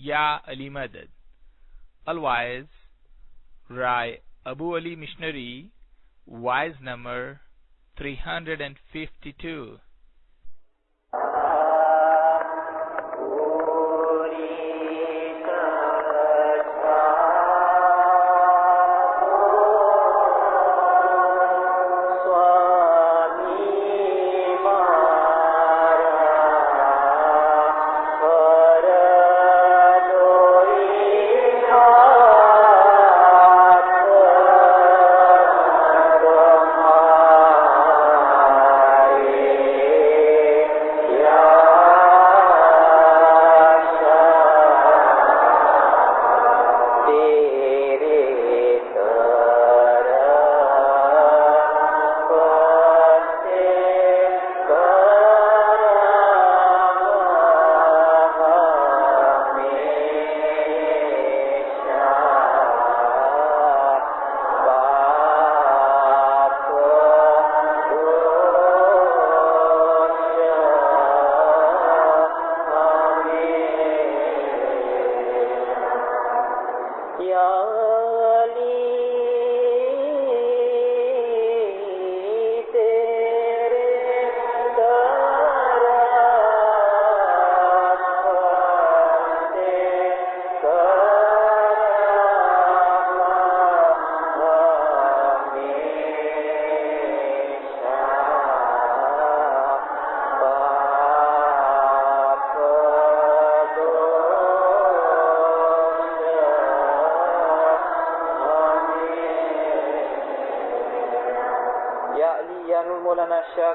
Ya Ali Madad. Otherwise, Rai Abu Ali Missionary, wise number 352.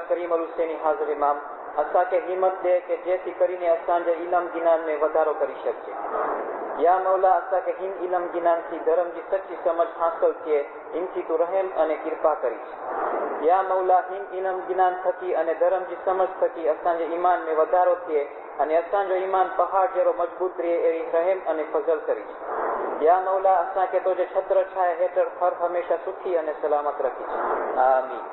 کریم الحسینی حاضر امام اسا کے ہمت دے کہ جیسی کرینے اسان جے علم گنان میں وڌارو کری شکجے. یا مولا اسا کے ہن علم گنان سی دھرم کی سچی سمجھ حاصل کیے ان سی تو رحم انے کرپا کریش. یا مولا ہن علم گنان تھکی انے دھرم کی سمجھ تھکی اسان جے ایمان میں وڌارو تھے انے اسان جو ایمان پہاڑ جیرو مضبوط رہے ایری رحم انے فضل کریش. یا مولا اسا کے تو جے چھتر چھائے ہیٹر ہر ہمیشہ سکھی انے سلامت رکھیش. آمین.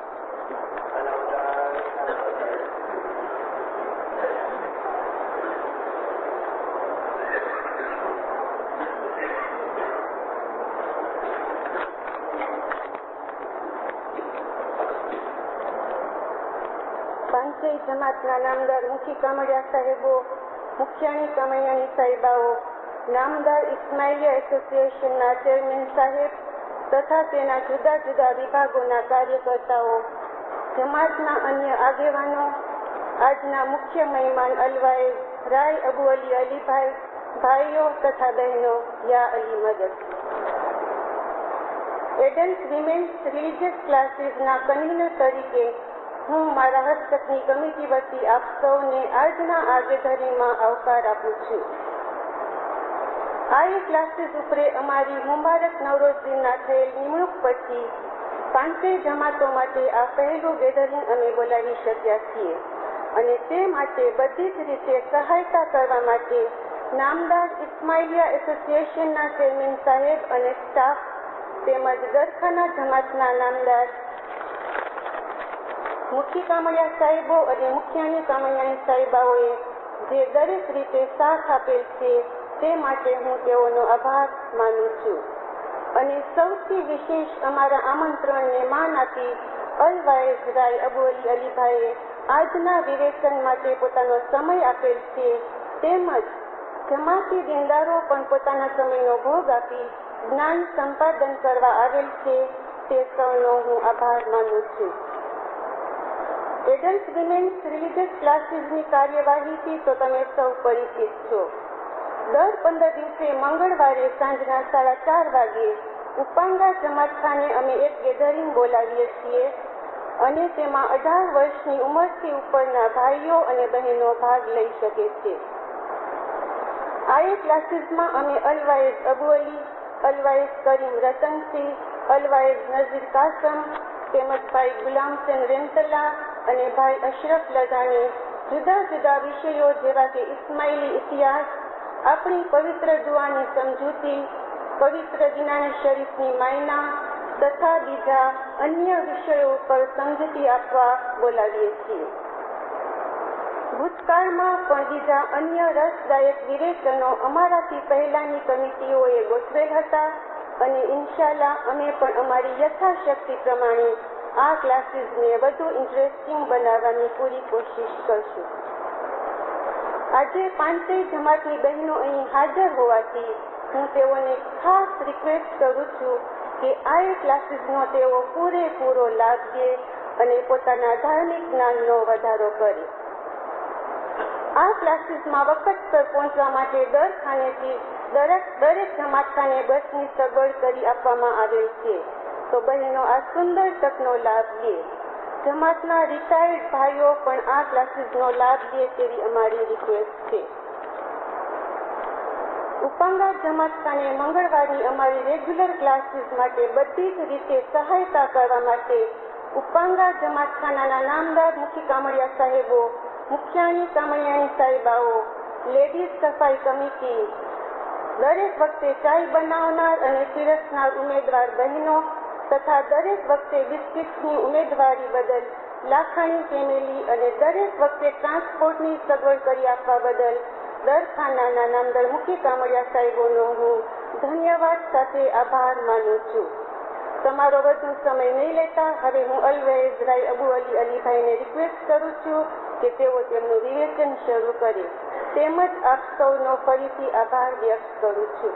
જમાતના નામદાર મુખી કામડિયા સાહેબો, મુખિયાણી કામૈયાણી સાહેબાઓ, નામદાર ઇસ્માઇલિયા એસોસિએશનના ચેરમેન સાહેબ તથા તેના જુદા જુદા વિભાગોના કાર્યકર્તાઓ, જમાતના અન્ય આગેવાનો, આજના મુખ્ય મહેમાન અલવાએ રાય અબુ અલી અલીભાઈ, ભાઈઓ તથા બહેનો, યા અલી મદદ. એડલ્ટ વિમેન્સ રિલિજિયસ ક્લાસીસના કન્વીનર તરીકે હું મારા હસ્તકની કમિટી વતી આપ સૌને આજના આગેધરીમાં આવકાર આપું છું. આ ક્લાસીસ ઉપરે અમારી મુબારક નવરોઝ દિનના થયેલ નિમણૂક પછી 5 જમાતો માટે આ પહેલું ગેધરિંગ અમે બોલાવી શક્યા છીએ અને તે માટે બધી જ રીતે સહાયતા કરવા માટે નામદાર ઇસ્માઇલિયા એસોસિએશનના ચેરમેન સાહેબ અને સ્ટાફ તેમજ દરખાના જમાતના નામદાર મુખી કામડિયા સાહેબો અને મુખિયાણી કામડિયાણી સાહેબાઓએ જે દરેક રીતે સાથ આપેલ છે તે માટે હું તેઓનો આભાર માનું છું. અને સૌથી વિશેષ અમારા આમંત્રણને માન આપી અલવાઇઝ રાય અબુ અલી અલીભાઈએ આજના વિવેચન માટે પોતાનો સમય આપેલ છે તેમજ જમાતી દિનદારો પણ પોતાના સમયનો ભોગ આપી જ્ઞાન સંપાદન કરવા આવેલ છે તે સૌનો હું આભાર માનું છું. એડલ્ટ વિમેન્સ રિલિજિયસ ક્લાસીસની કાર્યવાહીથી તો તમે સૌ પરિચિત છો. દર 15 દિવસે મંગળવારે સાંજના 4:30 વાગ્યે ઉપાંગા જમાતખાને અમે એક ગેધરિંગ બોલાવીએ છીએ અને તેમાં 18 વર્ષની ઉંમરથી ઉપરના ભાઈઓ અને બહેનો ભાગ લઈ શકે છે. આ ક્લાસીસમાં અમે અલવાઇઝ અબુ અલી, અલવાઇઝ કરીમ રતનસિંહ, અલવાઇઝ નઝીર કાસમ તેમજ ભાઈ ગુલામસેન રેમતલા અને ભાઈ અશરફ લધાણી જુદા જુદા વિષયો જેવા કે ઇસ્માઇલી ઇતિહાસ, આપણી પવિત્ર દુઆની સમજૂતી, પવિત્ર દિનાને શરીફની માયના તથા બીજા અન્ય વિષયો ઉપર સમજૂતી આપવા બોલાવીએ છીએ. ભૂતકાળમાં પણ બીજા અન્ય રસદાયક વિવેચનો અમારાથી પહેલાની કમિટીઓએ ગોઠવેલ હતા અને ઇન્શાલ્લાહ અમે પણ અમારી યથાશક્તિ પ્રમાણે આ ક્લાસીસને વધુ ઇન્ટરેસ્ટિંગ બનાવવાની પૂરી કોશિશ કરશું. આજે 5 જમાતની બહેનો અહીં હાજર હોવાથી હું તેઓને ખાસ રિક્વેસ્ટ કરું છું કે આ ક્લાસીસનો તેઓ પૂરેપૂરો લાભ લે અને પોતાના ધાર્મિક જ્ઞાનનો વધારો કરે. આ ક્લાસીસમાં વખતસર પહોંચવા માટે દર ખાનેથી દરેક જમાતખાને બસની સગવડ કરી આપવામાં આવેલ છે. તો બહેનો આ સુંદર તકનો લાભ લે. જમાતના રિટાયર્ડ ભાઈઓ પણ આ ક્લાસીસનો લાભ લે તેવી અમારી રિક્વેસ્ટ છે. ઉપાંગા જમાતખાને મંગળવારની અમારી રેગ્યુલર ક્લાસીસ માટે બધી જ રીતે સહાયતા કરવા માટે ઉપાંગા જમાતખાનાના નામદાર મુખી કામળિયા સાહેબો, મુખિયાણી કામળિયાણી સાહેબાઓ, લેડીઝ સફાઈ કમિટી, દરેક વખતે ચાય બનાવનાર અને પીરસનાર ઉમેદવાર બહેનો તથા દરેક વખતે બિસ્કિટ્સની ઉમેદવારી બદલ લાખાણી ફેમિલી અને દરેક વખતે ટ્રાન્સપોર્ટની સગવડ કરી આપવા બદલ દરખાનાના નામદાર મુખી કામળિયા સાહેબોનો હું ધન્યવાદ સાથે આભાર માનું છું. તમારો વધુ સમય નહીં લેતા હવે હું અલવેઝ રાય અબુ અલી અલીભાઈને રિક્વેસ્ટ કરું છું કે તેઓ તેમનું વિવેચન શરૂ કરે. તેમજ આપ સૌનો ફરીથી આભાર વ્યક્ત કરું છું.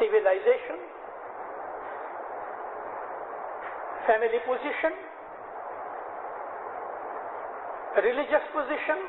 civilization, family position, religious position,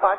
5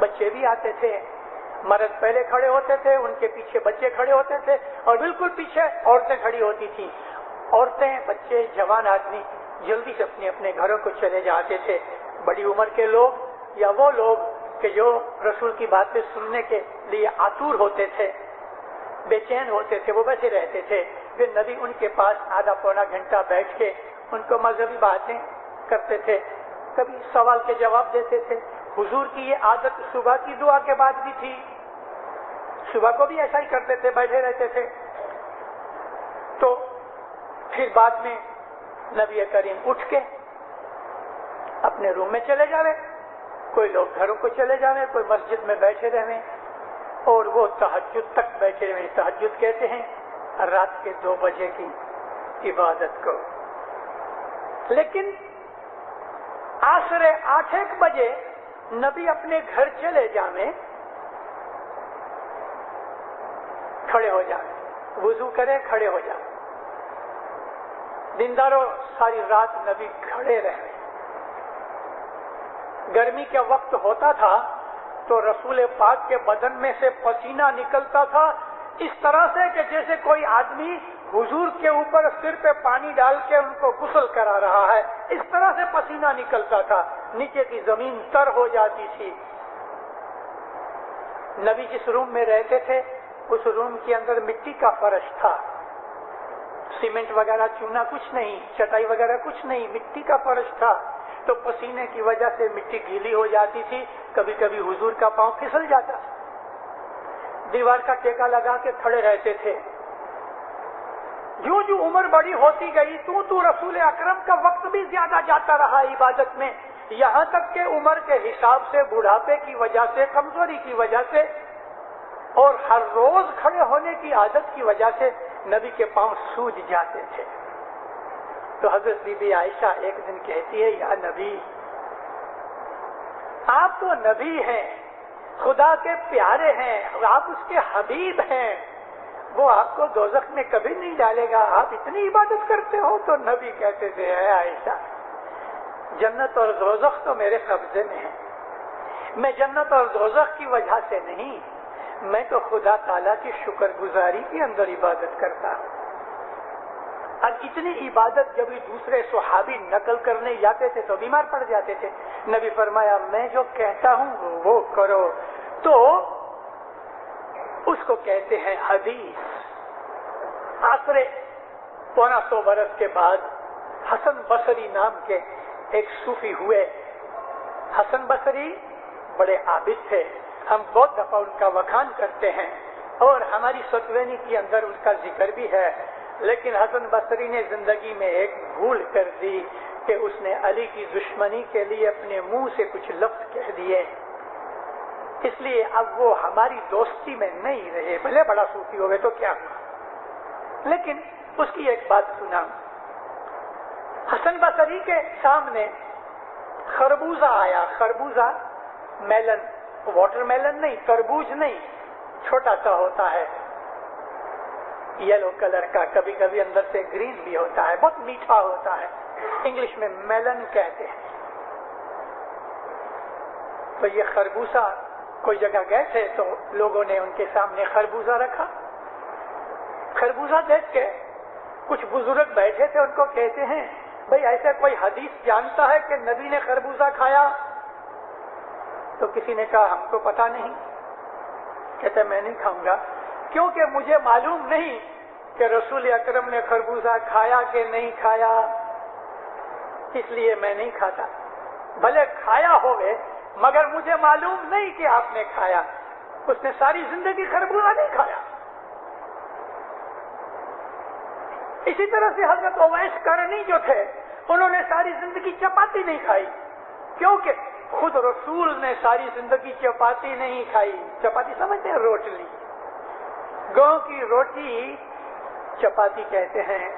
بچے بھی آتے تھے، مرد پہلے کھڑے ہوتے تھے، ان کے پیچھے بچے کھڑے ہوتے تھے، اور بالکل پیچھے عورتیں کھڑی ہوتی تھیں. عورتیں، بچے، جوان آدمی جلدی سے اپنے اپنے گھروں کو چلے جاتے تھے. بڑی عمر کے لوگ یا وہ لوگ کہ جو رسول کی باتیں سننے کے لیے آتور ہوتے تھے، بے چین ہوتے تھے، وہ بیٹھے رہتے تھے. پھر نبی ان کے پاس آدھا پونا گھنٹہ بیٹھ کے ان کو مذہبی باتیں کرتے تھے، کبھی سوال کے جواب دیتے تھے. حضور کی یہ عادت صبح کی دعا کے بعد بھی تھی، صبح کو بھی ایسا ہی کرتے تھے، بیٹھے رہتے تھے. تو پھر بعد میں نبی کریم اٹھ کے اپنے روم میں چلے جاوے، کوئی لوگ گھروں کو چلے جاوے، کوئی مسجد میں بیٹھے رہے، اور وہ تہجد تک بیٹھے رہے. تہجد کہتے ہیں رات کے 2 بجے کی عبادت کو. لیکن عصر 8-1 بجے نبی اپنے گھر چلے جاویں، کھڑے ہو جائیں، وضو کرے، کھڑے ہو جائیں. دینداروں، ساری رات نبی کھڑے رہے. گرمی کا وقت ہوتا تھا تو رسول پاک کے بدن میں سے پسینہ نکلتا تھا اس طرح سے کہ جیسے کوئی آدمی حضور کے اوپر سر پہ پانی ڈال کے ان کو غسل کرا رہا ہے. اس طرح سے پسینہ نکلتا تھا، نیچے کی زمین تر ہو جاتی تھی. نبی جس روم میں رہتے تھے اس روم کے اندر مٹی کا فرش تھا، سیمنٹ وغیرہ چونا کچھ نہیں، چٹائی وغیرہ کچھ نہیں، مٹی کا فرش تھا. تو پسینے کی وجہ سے مٹی گیلی ہو جاتی تھی، کبھی کبھی حضور کا پاؤں پھسل جاتا تھا. دیوار کا ٹیکا لگا کے کھڑے رہتے تھے. جو عمر بڑی ہوتی گئی تو رسول اکرم کا وقت بھی زیادہ جاتا رہا عبادت میں، یہاں تک کہ عمر کے حساب سے، بڑھاپے کی وجہ سے، کمزوری کی وجہ سے اور ہر روز کھڑے ہونے کی عادت کی وجہ سے نبی کے پاؤں سوج جاتے تھے. تو حضرت بی بی عائشہ ایک دن کہتی ہے، یا نبی، آپ تو نبی ہیں، خدا کے پیارے ہیں، آپ اس کے حبیب ہیں، وہ آپ کو دوزخ میں کبھی نہیں ڈالے گا، آپ اتنی عبادت کرتے ہو. تو نبی کہتے تھے، اے عائشہ، جنت اور دوزخ تو میرے قبضے میں ہے. میں جنت اور دوزخ کی وجہ سے نہیں، میں تو خدا تعالیٰ کی شکر گزاری کے اندر عبادت کرتا ہوں. اور اتنی عبادت جب دوسرے صحابی نقل کرنے جاتے تھے تو بیمار پڑ جاتے تھے. نبی فرمایا، میں جو کہتا ہوں وہ کرو. تو اس کو کہتے ہیں حدیث. عصر 125 برس کے بعد حسن بصری نام کے ایک صوفی ہوئے. حسن بصری بڑے عابد تھے، ہم بہت دفعہ ان کا وکھان کرتے ہیں اور ہماری ستوینی کے اندر ان کا ذکر بھی ہے. لیکن حسن بصری نے زندگی میں ایک بھول کر دی کہ اس نے علی کی دشمنی کے لیے اپنے منہ سے کچھ لفظ کہہ دیے، اس لیے اب وہ ہماری دوستی میں نہیں رہے. بھلے بڑا صوفی ہو گئے تو کیا ہوا، لیکن اس کی ایک بات سنا. حسن بصری کے سامنے خربوزہ آیا. خربوزہ میلن، واٹر میلن نہیں، تربوز نہیں، چھوٹا سا ہوتا ہے، یلو کلر کا، کبھی کبھی اندر سے گرین بھی ہوتا ہے، بہت میٹھا ہوتا ہے، انگلش میں میلن کہتے ہیں. تو یہ خربوزہ، کوئی جگہ گئے تھے تو لوگوں نے ان کے سامنے خربوزہ رکھا. خربوزہ دیکھ کے کچھ بزرگ بیٹھے تھے، ان کو کہتے ہیں، بھئی ایسے کوئی حدیث جانتا ہے کہ نبی نے خربوزہ کھایا؟ تو کسی نے کہا، ہم کو پتا نہیں. کہتے میں نہیں کھاؤں گا، کیونکہ مجھے معلوم نہیں کہ رسول اکرم نے خربوزہ کھایا کہ نہیں کھایا، اس لیے میں نہیں کھاتا. بھلے کھایا ہوگے مگر مجھے معلوم نہیں کہ آپ نے کھایا. اس نے ساری زندگی خربوزہ نہیں کھایا. اسی طرح سے حضرت اویس کرنی جو تھے، انہوں نے ساری زندگی چپاتی نہیں کھائی، کیونکہ خود رسول نے ساری زندگی چپاتی نہیں کھائی. چپاتی سمجھتے ہیں؟ روٹلی، گاؤں کی روٹی چپاتی کہتے ہیں.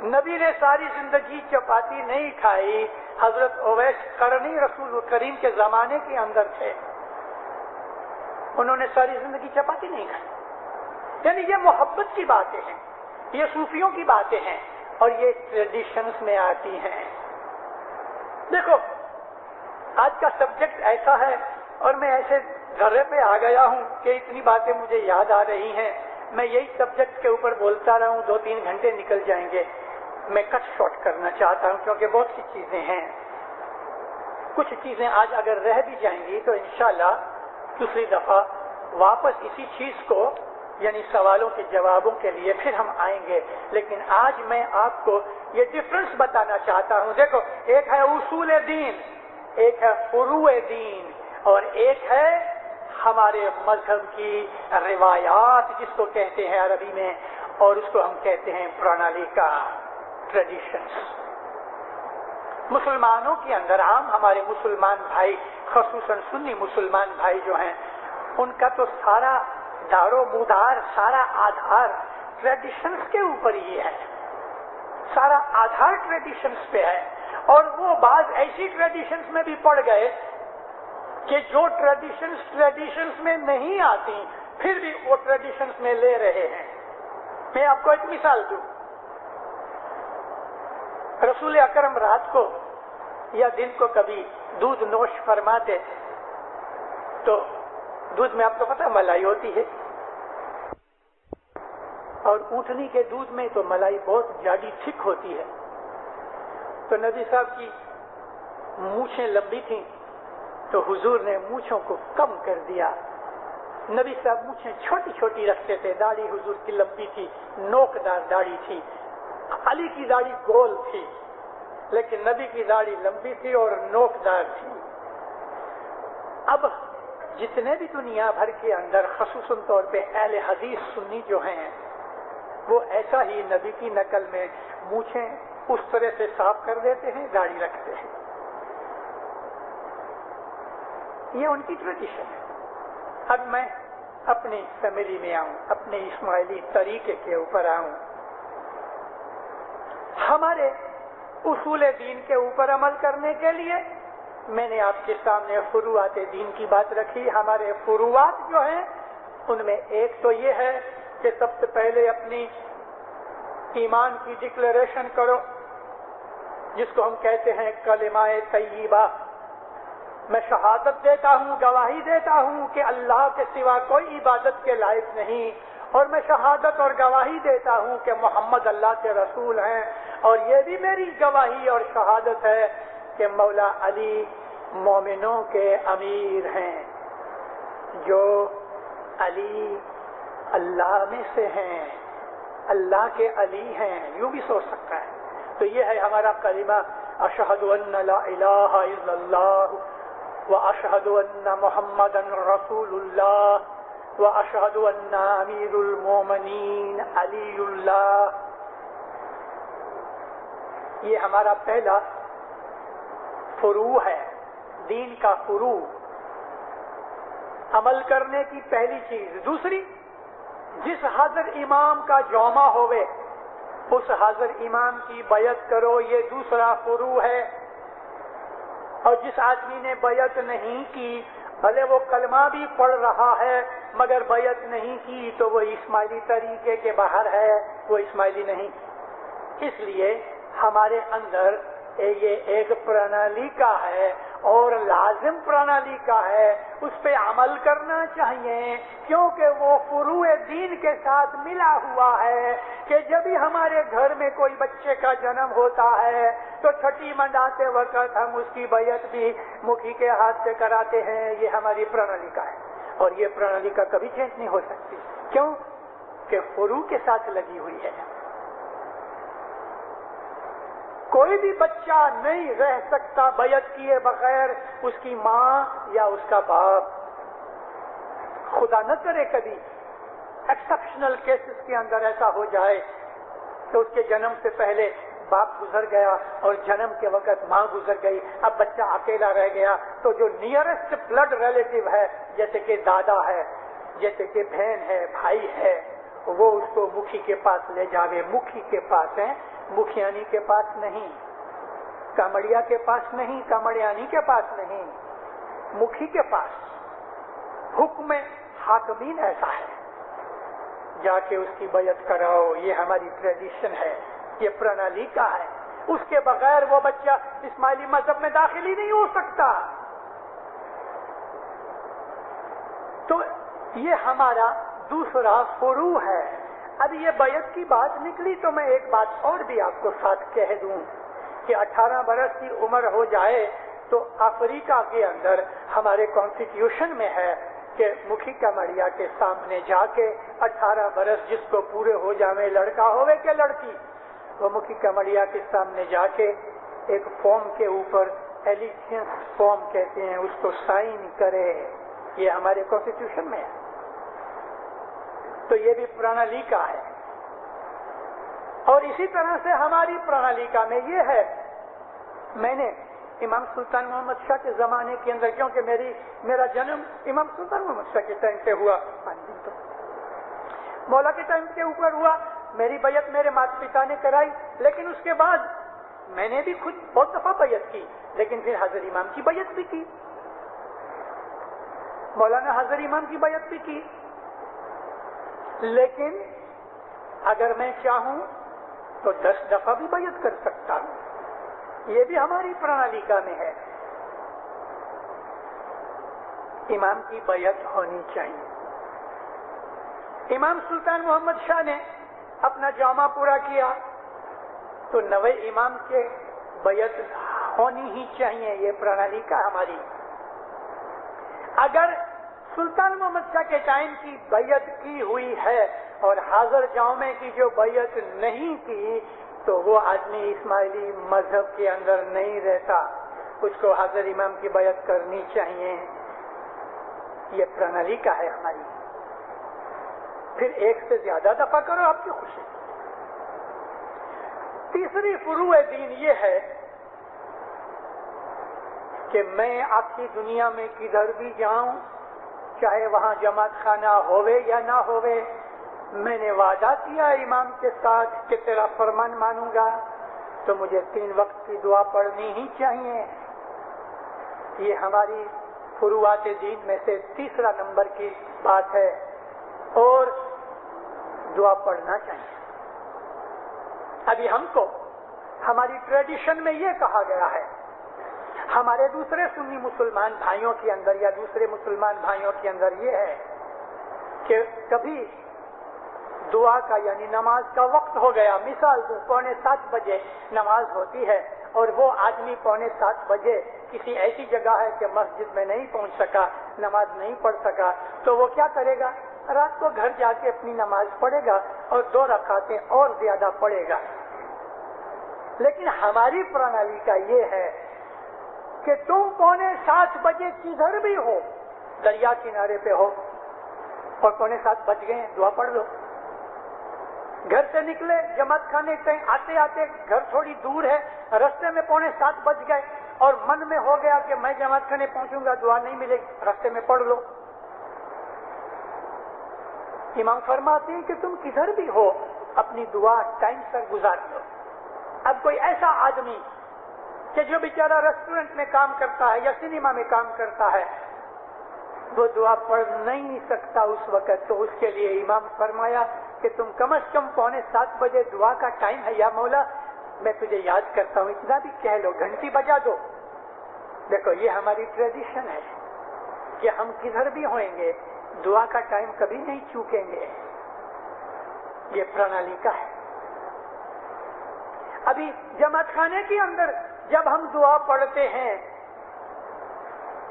نبی نے ساری زندگی چپاتی نہیں کھائی. حضرت اویس کرنی رسول کریم کے زمانے کے اندر تھے، انہوں نے ساری زندگی چپاتی نہیں کھائی. یعنی یہ محبت کی باتیں ہیں، یہ صوفیوں کی باتیں ہیں اور یہ ٹریڈیشنز میں آتی ہیں. دیکھو، آج کا سبجیکٹ ایسا ہے اور میں ایسے ذرے پہ آ گیا ہوں کہ اتنی باتیں مجھے یاد آ رہی ہیں. میں یہی سبجیکٹ کے اوپر بولتا رہا ہوں, 2-3 گھنٹے نکل جائیں گے. میں کٹ شارٹ کرنا چاہتا ہوں کیونکہ بہت سی چیزیں ہیں. کچھ چیزیں آج اگر رہ بھی جائیں گی تو انشاءاللہ دوسری دفعہ واپس اسی چیز کو یعنی سوالوں کے جوابوں کے لیے پھر ہم آئیں گے. لیکن آج میں آپ کو یہ ڈفرنس بتانا چاہتا ہوں. دیکھو, ایک ہے اصول دین, ایک ہے فروع دین, اور ایک ہے ہمارے مذہب کی روایات جس کو کہتے ہیں عربی میں, اور اس کو ہم کہتے ہیں پرانالیکا, ٹریڈیشنز. مسلمانوں کے اندر عام ہمارے مسلمان بھائی, خصوصاً سنی مسلمان بھائی جو ہیں, ان کا تو سارا دار و مدار, سارا آدھار ٹریڈیشنز کے اوپر ہی ہے. سارا آدھار ٹریڈیشنز پہ ہے. اور وہ بعض ایسی ٹریڈیشنز میں بھی پڑ گئے کہ جو ٹریڈیشنز میں نہیں آتی پھر بھی وہ ٹریڈیشنز میں لے رہے ہیں. میں آپ کو ایک مثال دوں. رسول اکرم رات کو یا دن کو کبھی دودھ نوش فرماتے تو دودھ میں آپ کو پتا ملائی ہوتی ہے, اور اونٹنی کے دودھ میں تو ملائی بہت زیادہ تھک ہوتی ہے. تو نبی صاحب کی مونچھیں لمبی تھیں تو حضور نے مونچھوں کو کم کر دیا. نبی صاحب مونچھیں چھوٹی چھوٹی رکھتے تھے. داڑھی حضور کی لمبی تھی, نوکدار داڑھی تھی. علی کی داڑھی گول تھی لیکن نبی کی داڑھی لمبی تھی اور نوکدار تھی. اب جتنے بھی دنیا بھر کے اندر خصوصاً طور پہ اہل حدیث سنی جو ہیں وہ ایسا ہی نبی کی نقل میں مونچھیں اس طرح سے صاف کر دیتے ہیں, داڑھی رکھتے ہیں. یہ ان کی ٹریڈیشن ہے. اب میں اپنی فیملی میں آؤں, اپنے اسماعیلی طریقے کے اوپر آؤں. ہمارے اصول دین کے اوپر عمل کرنے کے لیے میں نے آپ کے سامنے فروعات دین کی بات رکھی. ہمارے فروعات جو ہیں ان میں ایک تو یہ ہے کہ سب سے پہلے اپنی ایمان کی ڈکلیریشن کرو جس کو ہم کہتے ہیں کلمہ طیبہ. میں شہادت دیتا ہوں, گواہی دیتا ہوں کہ اللہ کے سوا کوئی عبادت کے لائق نہیں, اور میں شہادت اور گواہی دیتا ہوں کہ محمد اللہ کے رسول ہیں. اور یہ بھی میری گواہی اور شہادت ہے کہ مولا علی مومنوں کے امیر ہیں. جو علی اللہ میں سے ہیں, اللہ کے علی ہیں, یوں بھی سوچ سکتا ہے. تو یہ ہے ہمارا کلمہ اشہد ان لا الہ الا اللہ واشہد ان محمدا رسول اللہ واشہد ان امیر المومنین علی اللہ. یہ ہمارا پہلا فروع ہے, دین کا فروع, عمل کرنے کی پہلی چیز. دوسری, جس حاضر امام کا جومہ ہوئے اس حاضر امام کی بیعت کرو, یہ دوسرا فروع ہے. اور جس آدمی نے بیعت نہیں کی بھلے وہ کلمہ بھی پڑھ رہا ہے مگر بیعت نہیں کی تو وہ اسماعیلی طریقے کے باہر ہے, وہ اسماعیلی نہیں. اس لیے ہمارے اندر یہ ایک پرنالی کا ہے اور لازم پرنالی کا ہے, اس پہ عمل کرنا چاہیے کیونکہ وہ فروع دین کے ساتھ ملا ہوا ہے کہ جب بھی ہمارے گھر میں کوئی بچے کا جنم ہوتا ہے تو چھٹی منڈاتے وقت ہم اس کی بیعت بھی مکھی کے ہاتھ سے کراتے ہیں. یہ ہماری پرنالی کا ہے اور یہ پرنالی کا کبھی چینج نہیں ہو سکتی. کیوں کہ فروع کے ساتھ لگی ہوئی ہے. کوئی بھی بچہ نہیں رہ سکتا بیعت کیے بغیر, اس کی ماں یا اس کا باپ. خدا نہ کرے کبھی ایکسپشنل کیسز کے اندر ایسا ہو جائے کہ اس کے جنم سے پہلے باپ گزر گیا اور جنم کے وقت ماں گزر گئی, اب بچہ اکیلا رہ گیا, تو جو نیئرسٹ بلڈ ریلیٹو ہے جیسے کہ دادا ہے, جیسے کہ بہن ہے, بھائی ہے, وہ اس کو مکھی کے پاس لے جاوے. مکھی کے پاس ہے, مکھیانی کے پاس نہیں, کامڑیا کے پاس نہیں, کامڑیانی کے پاس نہیں, مکھی کے پاس. حکم حاکمین ایسا ہے, جا کے اس کی بیعت کراؤ. یہ ہماری ٹریڈیشن ہے, یہ پرنالی کا ہے. اس کے بغیر وہ بچہ اسماعیلی مذہب میں داخل ہی نہیں ہو سکتا. تو یہ ہمارا دوسرا فروع ہے. اب یہ بیعت کی بات نکلی تو میں ایک بات اور بھی آپ کو ساتھ کہہ دوں کہ 18 برس کی عمر ہو جائے تو افریقہ کے اندر ہمارے کانسٹیٹیوشن میں ہے کہ مکھی کمڑیا کے سامنے جا کے 18 برس جس کو پورے ہو جاوے، لڑکا ہوئے کہ لڑکی، وہ مکھی کمڑیا کے سامنے جا کے ایک فارم کے اوپر ایلیجنس فارم کہتے ہیں اس کو سائن کرے. یہ ہمارے کانسٹیٹیوشن میں ہے. تو یہ بھی پرانالیکا ہے. اور اسی طرح سے ہماری پرانالیکا میں یہ ہے، میں نے امام سلطان محمد شاہ کے زمانے کے اندر، کیونکہ میرا جنم امام سلطان محمد شاہ کے ٹائم پہ ہوا، تو مولا کے ٹائم کے اوپر ہوا. میری بیعت میرے ماتا پتا نے کرائی، لیکن اس کے بعد میں نے بھی خود بہت دفعہ بیعت کی، لیکن پھر حضرت امام کی بیعت بھی کی، مولانا حضرت امام کی بیعت بھی کی. لیکن اگر میں چاہوں تو 10 دفعہ بھی بیعت کر سکتا ہوں. یہ بھی ہماری پرانالیکا میں ہے. امام کی بیعت ہونی چاہیے. امام سلطان محمد شاہ نے اپنا جامع پورا کیا تو نوے امام کے بیعت ہونی ہی چاہیے. یہ پرانالیکا ہماری. اگر سلطان محمد شاہ کے ٹائم کی بیعت کی ہوئی ہے اور حاضر جامع کی جو بیعت نہیں کی تو وہ آدمی اسماعیلی مذہب کے اندر نہیں رہتا. اس کو حاضر امام کی بیعت کرنی چاہیے. یہ پرانالیکا ہے ہماری. پھر ایک سے زیادہ دفعہ کرو، آپ کی خوشی. تیسری فروع دین یہ ہے کہ میں آخری دنیا میں کدھر بھی جاؤں، چاہے وہاں جماعت خانہ ہوئے یا نہ ہوئے، میں نے وعدہ کیا امام کے ساتھ کہ تیرا فرمان مانوں گا، تو مجھے 3 وقت کی دعا پڑھنی ہی چاہیے. یہ ہماری فروعات دین میں سے تیسرا نمبر کی بات ہے. اور دعا پڑھنا چاہیے. ابھی ہم کو ہماری ٹریڈیشن میں یہ کہا گیا ہے، ہمارے دوسرے سنی مسلمان بھائیوں کے اندر یا دوسرے مسلمان بھائیوں کے اندر یہ ہے کہ کبھی دعا کا یعنی نماز کا وقت ہو گیا، مثال 6:45 بجے نماز ہوتی ہے اور وہ آدمی 6:45 بجے کسی ایسی جگہ ہے کہ مسجد میں نہیں پہنچ سکا، نماز نہیں پڑھ سکا، تو وہ کیا کرے گا؟ رات کو گھر جا کے اپنی نماز پڑھے گا اور 2 رکعتیں اور زیادہ پڑھے گا. لیکن ہماری پرانالیکا یہ ہے کہ تم 6:45 بجے کدھر بھی ہو، دریا کنارے پہ ہو اور 6:45 بج گئے، دعا پڑھ لو. گھر سے نکلے جماعت خانے کہیں آتے آتے گھر تھوڑی دور ہے، رستے میں 6:45 بج گئے اور من میں ہو گیا کہ میں جماعت خانے پہنچوں گا، دعا نہیں ملے گی، رستے میں پڑھ لو. امام فرماتے ہیں کہ تم کدھر بھی ہو اپنی دعا ٹائم پر گزار لو. اب کوئی ایسا آدمی کہ جو بیچارہ ریسٹورنٹ میں کام کرتا ہے یا سنیما میں کام کرتا ہے، وہ دعا پڑھ نہیں سکتا اس وقت، تو اس کے لیے امام فرمایا کہ تم کم از کم 6:45 بجے دعا کا ٹائم ہے، یا مولا میں تجھے یاد کرتا ہوں، اتنا بھی کہہ لو، گھنٹی بجا دو. دیکھو یہ ہماری ٹریڈیشن ہے کہ ہم کدھر بھی ہوئیں گے دعا کا ٹائم کبھی نہیں چوکیں گے. یہ پرانالیکا ہے. ابھی جماعت خانے کے اندر جب ہم دعا پڑھتے ہیں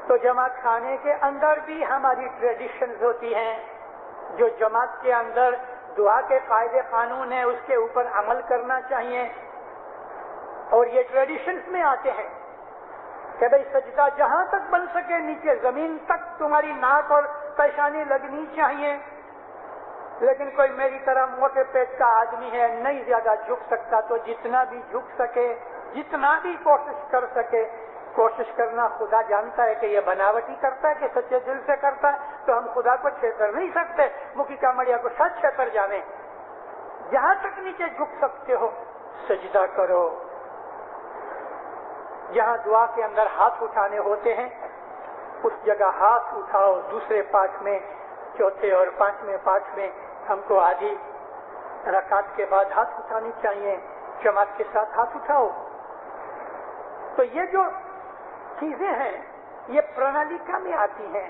تو جماعت خانے کے اندر بھی ہماری ٹریڈیشنز ہوتی ہیں. جو جماعت کے اندر دعا کے قاعدے قانون ہیں اس کے اوپر عمل کرنا چاہیے. اور یہ ٹریڈیشنز میں آتے ہیں کہ بھئی سجدہ جہاں تک بن سکے نیچے زمین تک تمہاری ناک اور پیشانی لگنی چاہیے. لیکن کوئی میری طرح موٹے پیٹ کا آدمی ہے، نہیں زیادہ جھک سکتا، تو جتنا بھی جھک سکے، جتنا بھی کوشش کر سکے. کوشش کرنا خدا جانتا ہے کہ یہ بناوٹی کرتا ہے کہ سچے دل سے کرتا ہے، تو ہم خدا کو چھیتر نہیں سکتے. مکھی کامڑیا کو سچ چھیتر جانے. جہاں تک نیچے جھک سکتے ہو سجدہ کرو. جہاں دعا کے اندر ہاتھ اٹھانے ہوتے ہیں اس جگہ ہاتھ اٹھاؤ. دوسرے پارٹ میں، چوتھے اور 5ویں پارٹ میں ہم کو آدھی رکعت کے بعد ہاتھ اٹھانی چاہیے. جماعت کے ساتھ ہاتھ اٹھاؤ. تو یہ جو چیزیں ہیں یہ پرانالیکا میں آتی ہیں.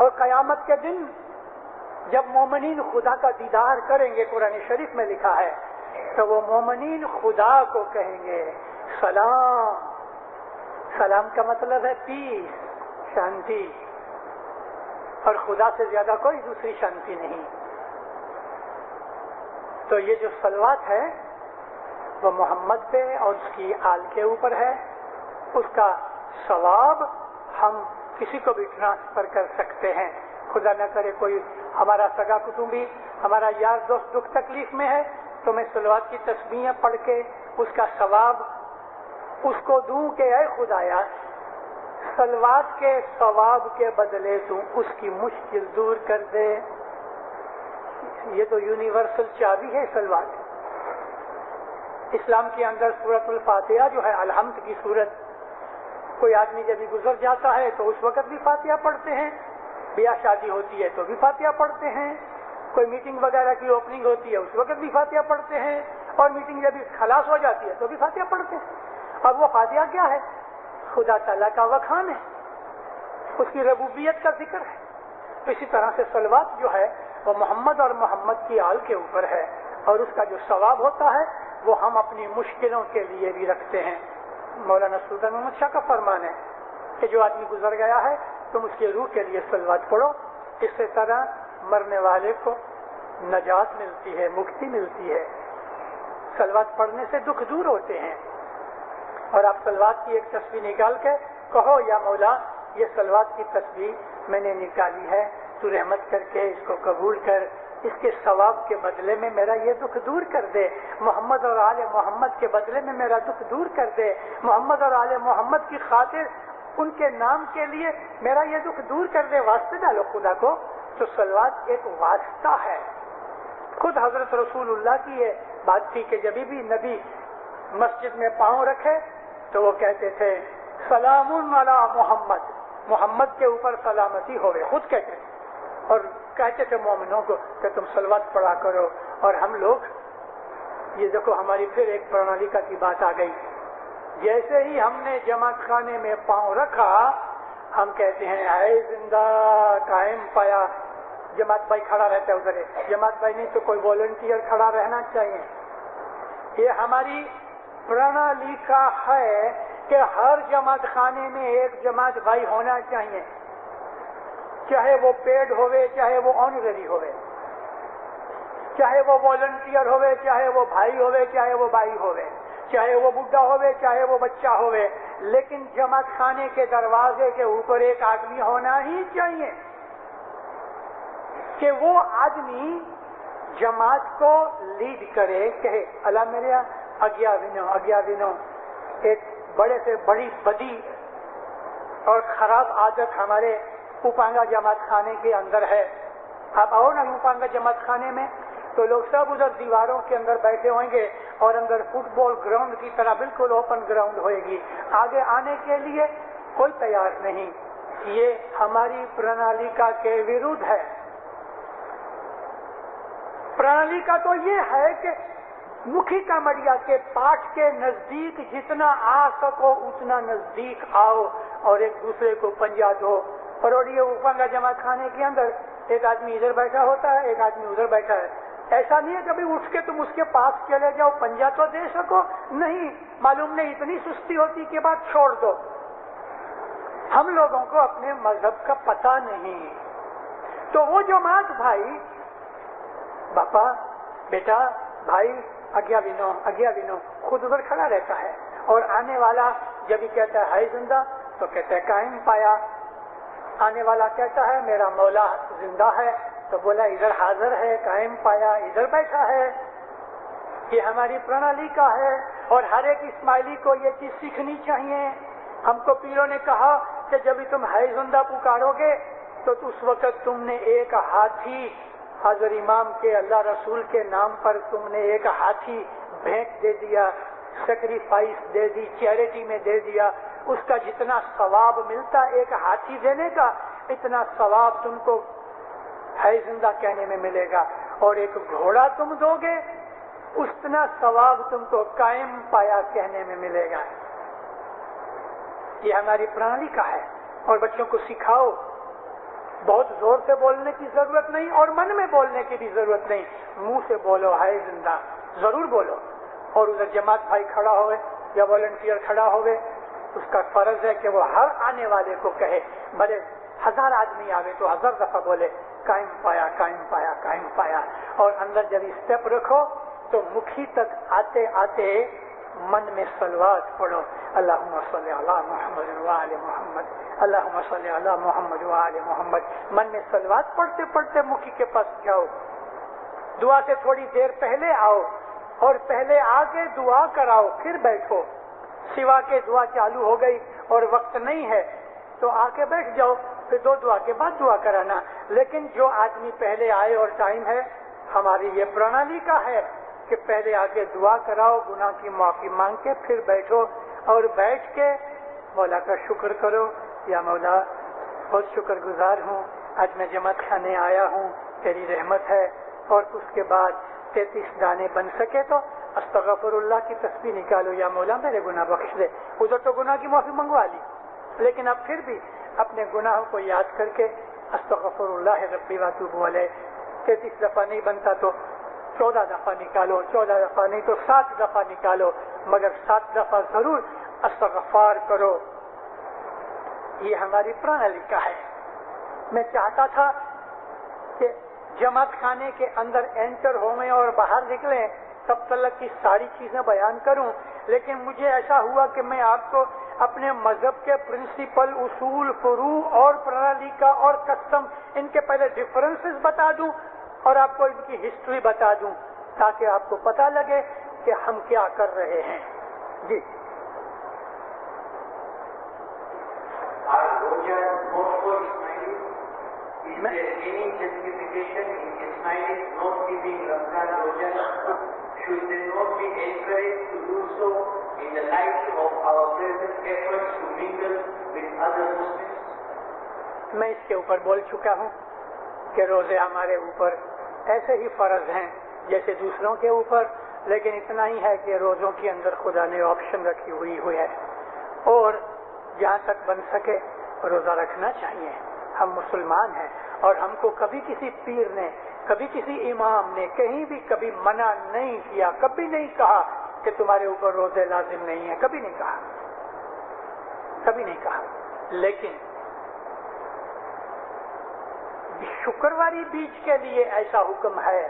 اور قیامت کے دن جب مومنین خدا کا دیدار کریں گے، قرآن شریف میں لکھا ہے، تو وہ مومنین خدا کو کہیں گے سلام. سلام کا مطلب ہے پیس، شانتی، اور خدا سے زیادہ کوئی دوسری شانتی نہیں. تو یہ جو صلوات ہے وہ محمد پہ اور اس کی آل کے اوپر ہے. اس کا ثواب ہم کسی کو بھی ٹرانسفر کر سکتے ہیں. خدا نہ کرے کوئی ہمارا سگا کتبی، ہمارا یار دوست دکھ تکلیف میں ہے، تو میں صلوات کی تسبیحیں پڑھ کے اس کا ثواب اس کو دوں کہ اے خدایا صلوات کے ثواب کے بدلے تو اس کی مشکل دور کر دے. یہ تو یونیورسل چابی ہے صلوات. اسلام کے اندر سورۃ الفاتحہ جو ہے الحمد کی سورت، کوئی آدمی جب گزر جاتا ہے تو اس وقت بھی فاتحہ پڑھتے ہیں، بیاہ شادی ہوتی ہے تو بھی فاتحہ پڑھتے ہیں، کوئی میٹنگ وغیرہ کی اوپننگ ہوتی ہے اس وقت بھی فاتحہ پڑھتے ہیں، اور میٹنگ جب خلاص ہو جاتی ہے تو بھی فاتحہ پڑھتے ہیں. اب وہ فاتحہ کیا ہے؟ خدا تعالیٰ کا وکھان ہے، اس کی ربوبیت کا ذکر ہے. اسی طرح سے صلوات جو ہے وہ محمد اور محمد کی آل کے اوپر ہے، اور اس کا جو ثواب ہوتا ہے وہ ہم اپنی مشکلوں کے لیے بھی رکھتے ہیں. مولانا سلطان محمد شاہ کا فرمان ہے کہ جو آدمی گزر گیا ہے تم اس کی روح کے لیے صلوات پڑھو. اس سے طرح مرنے والے کو نجات ملتی ہے، مکتی ملتی ہے. صلوات پڑھنے سے دکھ دور ہوتے ہیں. اور آپ صلوات کی ایک تسبیح نکال کے کہو یا مولا یہ صلوات کی تسبیح میں نے نکالی ہے، تو رحمت کر کے اس کو قبول کر، اس کے ثواب کے بدلے میں میرا یہ دکھ دور کر دے. محمد اور آل محمد کے بدلے میں میرا دکھ دور کر دے. محمد اور آل محمد کی خاطر ان کے نام کے لیے میرا یہ دکھ دور کر دے. واسطے ڈالو خدا کو. تو صلوات ایک واسطہ ہے. خود حضرت رسول اللہ کی یہ بات تھی کہ جب بھی نبی مسجد میں پاؤں رکھے تو وہ کہتے تھے سلام علی محمد، محمد کے اوپر سلامتی ہوئے. خود کہتے تھے اور کہتے تھے مومنوں کو کہ تم صلوات پڑھا کرو. اور ہم لوگ یہ دیکھو ہماری پھر ایک پرنالیکا کی بات آ گئی. جیسے ہی ہم نے جماعت خانے میں پاؤں رکھا ہم کہتے ہیں اے زندہ قائم پایا. جماعت بھائی کھڑا رہتا ہے ادھر، جماعت بھائی نہیں تو کوئی والنٹیئر کھڑا رہنا چاہیے. یہ ہماری پرنالیکا ہے کہ ہر جماعت خانے میں ایک جماعت بھائی ہونا چاہیے، چاہے وہ پیڈ ہوئے چاہے وہ آنرری ہوئے، چاہے وہ والنٹیئر ہوئے چاہے وہ بھائی ہوئے چاہے وہ بھائی ہوئے، چاہے وہ بڈھا ہوئے چاہے وہ بچہ ہوئے، لیکن جماعت خانے کے دروازے کے اوپر ایک آدمی ہونا ہی چاہیے کہ وہ آدمی جماعت کو لیڈ کرے، کہے اللہ میرے اگیا ونو. ایک بڑے سے بڑی بدی اور خراب عادت ہمارے اوپانگا جماعت خانے کے اندر ہے. آپ آؤ نا اوپانگا جماعت خانے میں تو لوگ سب ادھر دیواروں کے اندر بیٹھے ہوئیں گے اور اندر فٹ بال گراؤنڈ کی طرح بالکل اوپن گراؤنڈ ہوئے گی. آگے آنے کے لیے کوئی تیار نہیں. یہ ہماری پرنالیکا کے ورودھ ہے. پرنالیکا تو یہ ہے کہ مکھی کا مڑیا کے پاٹ کے نزدیک جتنا آ سکو اتنا نزدیک آؤ اور ایک دوسرے کو پنجا دو. اور یہ اوپنگا جماعت خانے کے اندر ایک آدمی ادھر بیٹھا ہوتا ہے ایک آدمی ادھر بیٹھا ہے. ایسا نہیں ہے کبھی اٹھ کے تم اس کے پاس چلے جاؤ پنجا تو دے سکو، نہیں. معلوم نہیں اتنی سستی ہوتی کہ بات چھوڑ دو. ہم لوگوں کو اپنے مذہب کا پتہ نہیں. تو وہ جماعت بھائی باپا بیٹا بھائی اگیا ونو خود ادھر کھڑا رہتا ہے اور آنے والا جب ہی کہتا ہے زندہ تو کہتا ہے قائم پایا. آنے والا کہتا ہے میرا مولا زندہ ہے تو بولا ادھر حاضر ہے قائم پایا ادھر بیٹھا ہے. یہ ہماری پرنالیکا ہے اور ہر ایک اسماعیلی کو یہ چیز سیکھنی چاہیے. ہم کو پیروں نے کہا کہ جب بھی تم ہے زندہ پکارو گے تو اس وقت تم نے ایک ہاتھی حضرت امام کے اللہ رسول کے نام پر تم نے ایک ہاتھی بھیٹ دے دیا، سیکریفائس دے دی، چیریٹی میں دے دیا. اس کا جتنا ثواب ملتا ایک ہاتھی دینے کا اتنا ثواب تم کو ہے زندہ کہنے میں ملے گا. اور ایک گھوڑا تم دو گے اتنا ثواب تم کو قائم پایا کہنے میں ملے گا. یہ ہماری پرنالیکا ہے. اور بچوں کو سکھاؤ بہت زور سے بولنے کی ضرورت نہیں اور من میں بولنے کی بھی ضرورت نہیں، منہ سے بولو ہائے زندہ ضرور بولو. اور ادھر جماعت بھائی کھڑا ہوئے یا والنٹیئر کھڑا ہوئے، اس کا فرض ہے کہ وہ ہر آنے والے کو کہے، بھلے 1000 آدمی آوے تو 1000 دفعہ بولے قائم پایا قائم پایا قائم پایا. اور اندر جب اسٹیپ رکھو تو مکھی تک آتے آتے من میں صلوات پڑھو، اللہم صلی علی محمد وآل محمد، اللہم صلی علی محمد وآل محمد. من میں صلوات پڑھتے پڑھتے مکھی کے پاس جاؤ، دعا سے تھوڑی دیر پہلے آؤ اور پہلے آگے دعا کراؤ، پھر بیٹھو. سوا کے دعا چالو ہو گئی اور وقت نہیں ہے تو آ کے بیٹھ جاؤ، پھر 2 دعا کے بعد دعا کرانا. لیکن جو آدمی پہلے آئے اور ٹائم ہے، ہماری یہ پرنالی کا ہے کہ پہلے آ کے دعا کراؤ، گناہ کی معافی مانگ کے پھر بیٹھو، اور بیٹھ کے مولا کا شکر کرو، یا مولا بہت شکر گزار ہوں، آج میں جماعت خانے آیا ہوں، تیری رحمت ہے. اور اس کے بعد 33 دانے بن سکے تو استغفر اللہ کی تسبیح نکالو، یا مولا میرے گناہ بخش دے. ادھر تو گناہ کی معافی منگوا لی، لیکن اب پھر بھی اپنے گناہوں کو یاد کر کے استغفر اللہ ربی واتوب علیہ. 33 دفعہ نہیں بنتا تو 14 دفعہ نکالو، 14 دفعہ نہیں تو 7 دفعہ نکالو، مگر 7 دفعہ ضرور استغفار کرو. یہ ہماری پرنالی کا ہے. میں چاہتا تھا کہ جماعت خانے کے اندر انٹر ہوئیں اور باہر نکلیں تب تک کی ساری چیزیں بیان کروں، لیکن مجھے ایسا ہوا کہ میں آپ کو اپنے مذہب کے پرنسپل، اصول، فروع اور پرنالی کا اور کسٹم، ان کے پہلے ڈفرنسز بتا دوں اور آپ کو ان کی ہسٹری بتا دوں تاکہ آپ کو پتہ لگے کہ ہم کیا کر رہے ہیں. جی should they not be encouraged to do so in the light of our present efforts to mingle with other Muslims? میں اس کے اوپر بول چکا ہوں کہ روزے ہمارے اوپر ایسے ہی فرض ہیں جیسے دوسروں کے اوپر، لیکن اتنا ہی ہے کہ روزوں کے اندر خدا نے آپشن رکھی ہوئی ہے، اور جہاں تک بن سکے روزہ رکھنا چاہیے. ہم مسلمان ہیں اور ہم کو کبھی کسی پیر نے، کبھی کسی امام نے کہیں بھی کبھی منع نہیں کیا، کبھی نہیں کہا کہ تمہارے اوپر روزے لازم نہیں ہیں، کبھی نہیں کہا، کبھی نہیں کہا. لیکن شکرواری بیج کے لیے ایسا حکم ہے.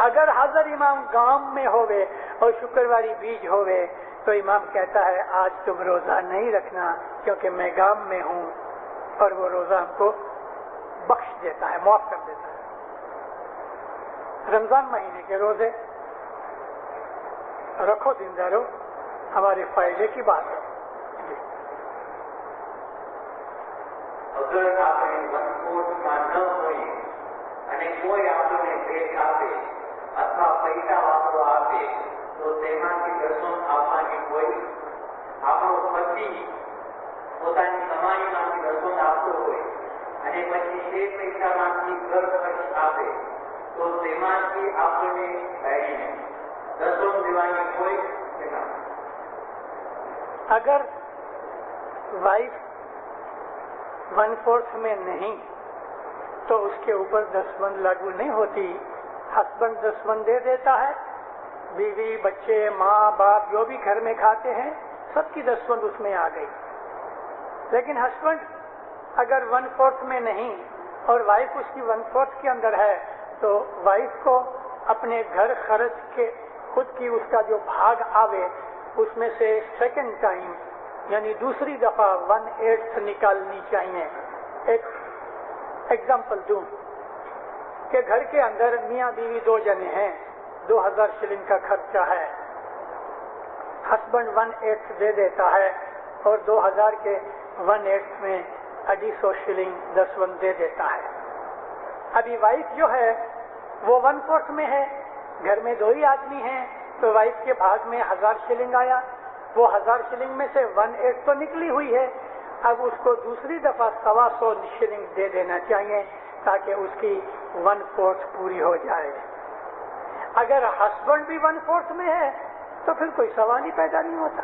اگر حضر امام گاؤں میں ہوئے اور شکرواری بیج ہوئے تو امام کہتا ہے آج تم روزہ نہیں رکھنا کیونکہ میں گاؤں میں ہوں، اور وہ روزہ ہم کو بخش دیتا ہے، معاف کر دیتا ہے. رمضان مہینے کے روزے رکھو، زندہ رہو، ہمارے فائدے کی بات ہے. અગર આપણે વનસ્પોર્ટમાં ન હોઈએ અને કોઈ આપણને ભેટ આપે અથવા પૈસા વાપરો આપે તો તેમાંથી દર્શન આપવાની કોઈ આપણો પતિ પોતાની કમાણીમાંથી દર્શન આપતો હોય અને પછી તે પૈસામાંથી ઘર ખર્ચ આપે તો તેમાંથી આપણને કાઢીને દર્શન દેવાની કોઈ ના. اگر وائف 1/4 میں نہیں تو اس کے اوپر دستبند لاگو نہیں ہوتی. ہسبینڈ دستبند دے دیتا ہے، بیوی، بچے، ماں باپ جو بھی گھر میں کھاتے ہیں سب کی دستبند اس میں آ گئی. لیکن ہسبینڈ اگر 1/4 میں نہیں اور وائف اس کی 1/4 کے اندر ہے تو وائف کو اپنے گھر خرچ کے خود کی اس کا جو بھاگ آوے اس میں سے سیکنڈ ٹائم یعنی دوسری دفعہ 1/8 نکالنی چاہیے. ایک ایگزامپل دوں کہ گھر کے اندر میاں بیوی 2 جنے ہیں، 2000 شلنگ کا خرچہ ہے. ہسبینڈ 1/8 دے دیتا ہے اور 2000 کے 1/8 میں 250 شلنگ دستبند دے دیتا ہے. ابھی وائف جو ہے وہ 1/4 میں ہے، گھر میں 2 ہی آدمی ہیں تو وائف کے بھاگ میں 1000 شلنگ آیا. وہ 1000 شلنگ میں سے 1/8 تو نکلی ہوئی ہے، اب اس کو دوسری دفعہ 125 شلنگ دے دینا چاہیے تاکہ اس کی 1/4 پوری ہو جائے. اگر ہسبینڈ بھی 1/4 میں ہے تو پھر کوئی سوال ہی پیدا نہیں ہوتا.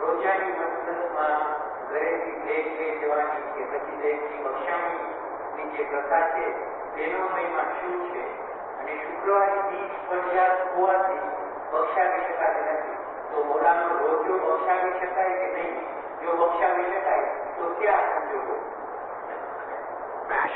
રોજાની મસ્તમાં ઘરેથી ભેગ જવાની કે પછી ભેગની બક્ષાણીની જે પ્રથા છે તેનો મહિમા શું છે? અને શુક્રવારની બીજ ફરજિયાત હોવાથી બક્ષાવી શકાતી નથી, તો મોલાનો રોજો બક્ષાવી શકાય કે નહીં? જો બક્ષાવી શકાય તો ક્યાં સંજોગો?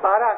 12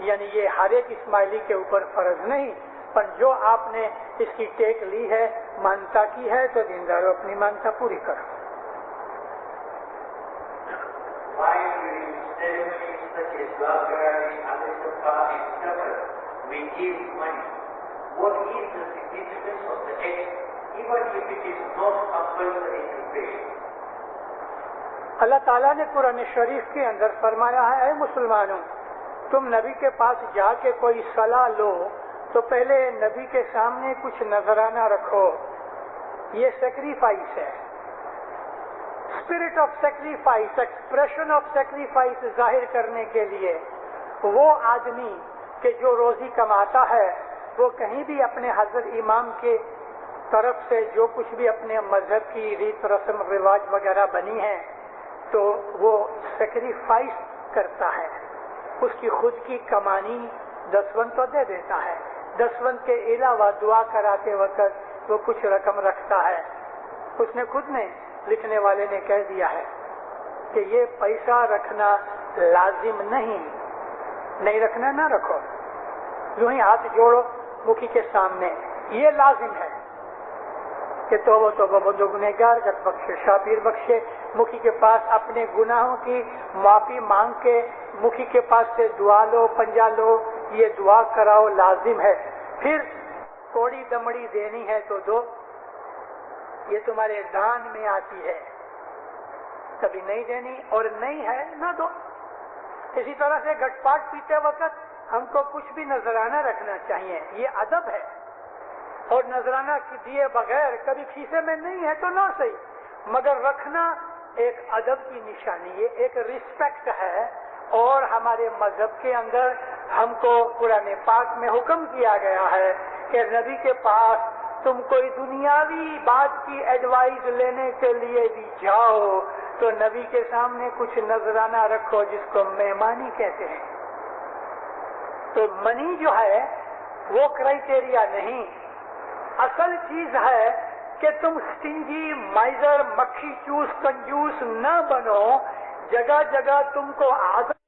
یعنی یہ ہر ایک اسماعیلی کے اوپر فرض نہیں، پر جو آپ نے اس کی ٹیک لی ہے، مانتا کی ہے، تو دینداروں اپنی مانتا پوری کرو. What is the significance of the act, even if it is not compulsory to pay? اللہ تعالیٰ نے قرآن شریف کے اندر فرمایا ہے، اے مسلمانوں، تم نبی کے پاس جا کے کوئی صلاح لو تو پہلے نبی کے سامنے کچھ نذرانہ رکھو. یہ سیکریفائس ہے، spirit of sacrifice, expression of sacrifice ظاہر کرنے کے لیے. وہ آدمی کہ جو روزی کماتا ہے وہ کہیں بھی اپنے حضرت امام کے طرف سے جو کچھ بھی اپنے مذہب کی ریت رسم رواج وغیرہ بنی ہے تو وہ سیکریفائس کرتا ہے. اس کی خود کی کمانی دسوند تو دے دیتا ہے، دسوند کے علاوہ دعا کراتے وقت وہ کچھ رقم رکھتا ہے. اس نے خود نے، لکھنے والے نے کہہ دیا ہے کہ یہ پیسہ رکھنا لازم نہیں رکھنا نہ رکھو، یوں ہی ہاتھ جوڑو مکھی کے سامنے. یہ لازم ہے کہ توبہ بدو گنہگار گت بخشے شاپیر بخشے. مکھی کے پاس اپنے گناہوں کی معافی مانگ کے مکھی کے پاس سے دعا لو، پنجا لو، یہ دعا کراؤ، لازم ہے. پھر کوڑی دمڑی دینی ہے تو دو، یہ تمہارے دان میں آتی ہے. کبھی نہیں دینی اور نہیں ہے نہ دو. اسی طرح سے گٹ پاٹ پیتے وقت ہم کو کچھ بھی نذرانہ رکھنا چاہیے، یہ ادب ہے. اور نذرانہ دیے بغیر کبھی کھیسے میں نہیں ہے تو نہ صحیح، مگر رکھنا ایک ادب کی نشانی، یہ ایک رسپیکٹ ہے. اور ہمارے مذہب کے اندر ہم کو قرآن پاک میں حکم کیا گیا ہے کہ نبی کے پاس تم کوئی دنیاوی بات کی ایڈوائز لینے کے لیے بھی جاؤ تو نبی کے سامنے کچھ نذرانہ رکھو، جس کو مہمانی کہتے ہیں. تو منی جو ہے وہ کرائٹیریا نہیں، اصل چیز ہے کہ تم سٹنجی، مائزر، مکھی چوس، کنجوس نہ بنو. جگہ جگہ تم کو عادت